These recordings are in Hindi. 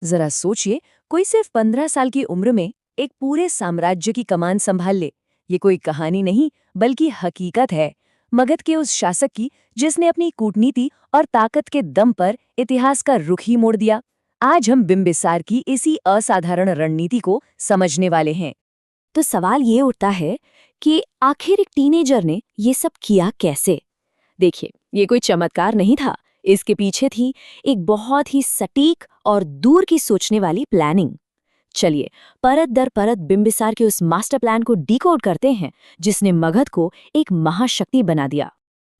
जरा सोचिए, कोई सिर्फ 15 साल की उम्र में एक पूरे साम्राज्य की कमान संभाल ले। ये कोई कहानी नहीं, बल्कि हकीकत है। मगध के उस शासक की जिसने अपनी कूटनीति और ताकत के दम पर इतिहास का रुख ही मोड़ दिया। आज हम बिंबिसार की इसी असाधारण रणनीति को समझने वाले हैं। तो सवाल ये उठता है कि आखिर एक टीनेजर ने ये सब किया कैसे। देखिए, ये कोई चमत्कार नहीं था। इसके पीछे थी एक बहुत ही सटीक और दूर की सोचने वाली प्लानिंग। चलिए, परत दर परत बिंबिसार के उस मास्टर प्लान को डिकोड करते हैं, जिसने मगध को एक महाशक्ति बना दिया।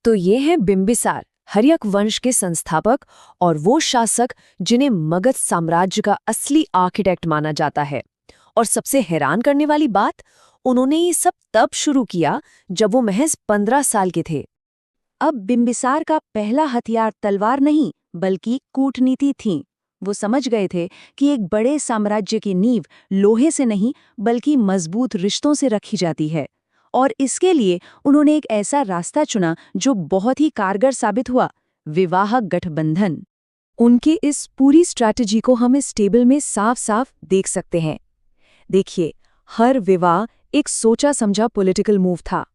तो ये है बिंबिसार, हर्यक वंश के संस्थापक और वो शासक जिन्हें मगध साम्राज्य का असली आर्किटेक्ट माना जाता है। और सबसे हैरान करने वाली बात, उन्होंने ये सब तब शुरू किया जब वो महज 15 साल के थे। अब बिंबिसार का पहला हथियार तलवार नहीं, बल्कि कूटनीति थी। वो समझ गए थे कि एक बड़े साम्राज्य की नींव लोहे से नहीं, बल्कि मजबूत रिश्तों से रखी जाती है। और इसके लिए उन्होंने एक ऐसा रास्ता चुना जो बहुत ही कारगर साबित हुआ, विवाह गठबंधन। उनके इस पूरी स्ट्रैटेजी को हम इस टेबल में साफ साफ देख सकते हैं। देखिए, हर विवाह एक सोचा समझा पॉलिटिकल मूव था।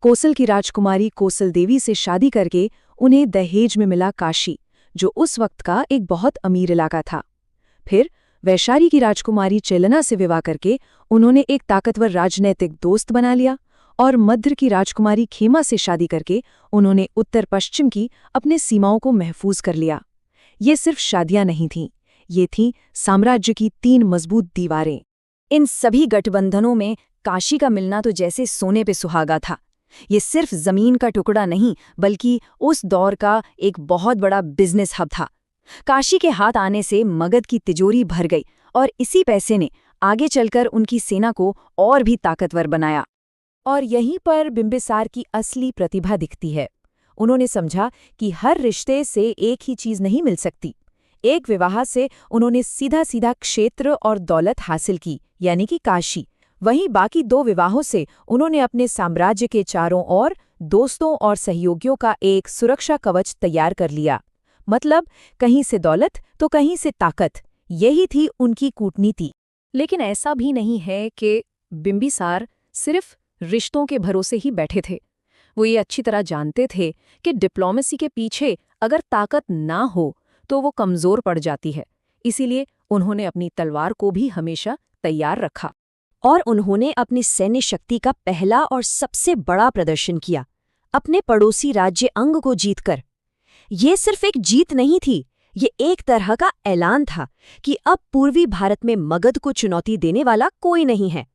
कोसल की राजकुमारी कोसल देवी से शादी करके उन्हें दहेज में मिला काशी, जो उस वक्त का एक बहुत अमीर इलाका था। फिर वैशाली की राजकुमारी चेलना से विवाह करके उन्होंने एक ताकतवर राजनैतिक दोस्त बना लिया। और मद्र की राजकुमारी खेमा से शादी करके उन्होंने उत्तर पश्चिम की अपने सीमाओं को महफूज कर लिया। ये सिर्फ शादियां नहीं थीं, ये थीं साम्राज्य की 3 मजबूत दीवारें। इन सभी गठबंधनों में काशी का मिलना तो जैसे सोने पे सुहागा था। ये सिर्फ जमीन का टुकड़ा नहीं, बल्कि उस दौर का एक बहुत बड़ा बिजनेस हब था। काशी के हाथ आने से मगध की तिजोरी भर गई, और इसी पैसे ने आगे चलकर उनकी सेना को और भी ताकतवर बनाया। और यहीं पर बिंबिसार की असली प्रतिभा दिखती है। उन्होंने समझा कि हर रिश्ते से एक ही चीज नहीं मिल सकती। एक विवाह से उन्होंने सीधा सीधा क्षेत्र और दौलत हासिल की, यानी कि काशी। वहीं बाकी 2 विवाहों से उन्होंने अपने साम्राज्य के चारों ओर दोस्तों और सहयोगियों का एक सुरक्षा कवच तैयार कर लिया। मतलब, कहीं से दौलत तो कहीं से ताकत। यही थी उनकी कूटनीति। लेकिन ऐसा भी नहीं है कि बिंबिसार सिर्फ रिश्तों के भरोसे ही बैठे थे। वो ये अच्छी तरह जानते थे कि डिप्लोमेसी के पीछे अगर ताकत ना हो तो वो कमजोर पड़ जाती है। इसीलिए उन्होंने अपनी तलवार को भी हमेशा तैयार रखा। और उन्होंने अपनी सैन्य शक्ति का पहला और सबसे बड़ा प्रदर्शन किया, अपने पड़ोसी राज्य अंग को जीतकर। ये सिर्फ एक जीत नहीं थी, ये एक तरह का ऐलान था कि अब पूर्वी भारत में मगध को चुनौती देने वाला कोई नहीं है।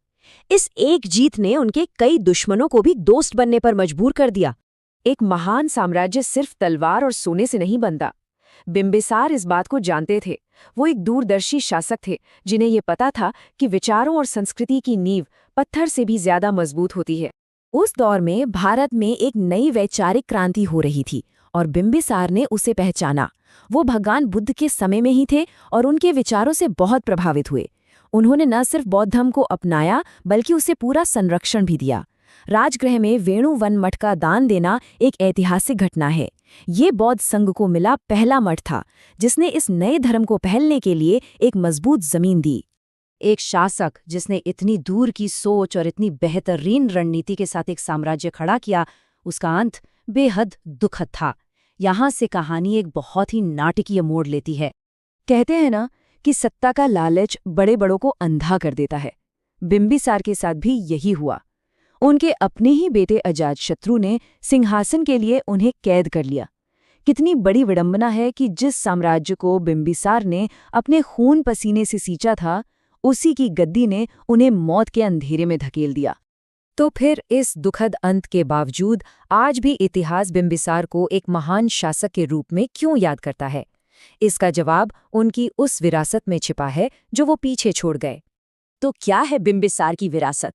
इस एक जीत ने उनके कई दुश्मनों को भी दोस्त बनने पर मजबूर कर दिया। एक महान साम्राज्य सिर्फ तलवार और सोने से नहीं बनता। बिंबिसार इस बात को जानते थे। वो एक दूरदर्शी शासक थे, जिन्हें ये पता था कि विचारों और संस्कृति की नींव पत्थर से भी ज्यादा मजबूत होती है। उस दौर में भारत में एक नई वैचारिक क्रांति हो रही थी, और बिंबिसार ने उसे पहचाना। वो भगवान बुद्ध के समय में ही थे और उनके विचारों से बहुत प्रभावित हुए। उन्होंने न सिर्फ बौद्ध धर्म को अपनाया, बल्कि उसे पूरा संरक्षण भी दिया। राजगृह में वेणु वन मठ का दान देना एक ऐतिहासिक घटना है। ये बौद्ध संघ को मिला पहला मठ था, जिसने इस नए धर्म को फैलने के लिए एक मजबूत जमीन दी। एक शासक जिसने इतनी दूर की सोच और इतनी बेहतरीन रणनीति के साथ एक साम्राज्य खड़ा किया, उसका अंत बेहद दुखद था। यहाँ से कहानी एक बहुत ही नाटकीय मोड़ लेती है। कहते हैं ना कि सत्ता का लालच बड़े बड़ों को अंधा कर देता है। बिंबिसार के साथ भी यही हुआ। उनके अपने ही बेटे अजातशत्रु ने सिंहासन के लिए उन्हें कैद कर लिया। कितनी बड़ी विडंबना है कि जिस साम्राज्य को बिंबिसार ने अपने खून पसीने से सींचा था, उसी की गद्दी ने उन्हें मौत के अंधेरे में धकेल दिया। तो फिर इस दुखद अंत के बावजूद आज भी इतिहास बिंबिसार को एक महान शासक के रूप में क्यों याद करता है? इसका जवाब उनकी उस विरासत में छिपा है जो वो पीछे छोड़ गए। तो क्या है बिंबिसार की विरासत?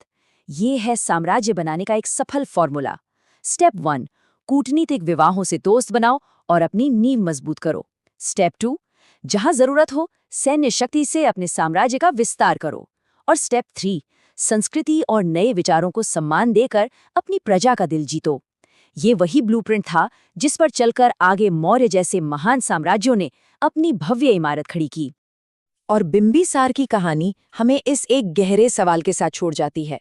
ये है साम्राज्य बनाने का एक सफल फॉर्मूला। स्टेप 1, कूटनीतिक विवाहों से दोस्त बनाओ और अपनी नींव मजबूत करो। स्टेप 2, जहां जरूरत हो सैन्य शक्ति से अपने साम्राज्य का विस्तार करो। और स्टेप 3, संस्कृति और नए विचारों को सम्मान देकर अपनी प्रजा का दिल जीतो। ये वही ब्लूप्रिंट था जिस पर चलकर आगे मौर्य जैसे महान साम्राज्यों ने अपनी भव्य इमारत खड़ी की। और बिंबिसार की कहानी हमें इस एक गहरे सवाल के साथ छोड़ जाती है।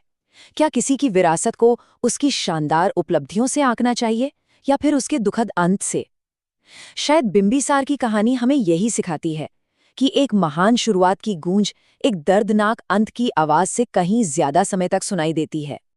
क्या किसी की विरासत को उसकी शानदार उपलब्धियों से आंकना चाहिए या फिर उसके दुखद अंत से? शायद बिंबिसार की कहानी हमें यही सिखाती है कि एक महान शुरुआत की गूंज एक दर्दनाक अंत की आवाज से कहीं ज्यादा समय तक सुनाई देती है।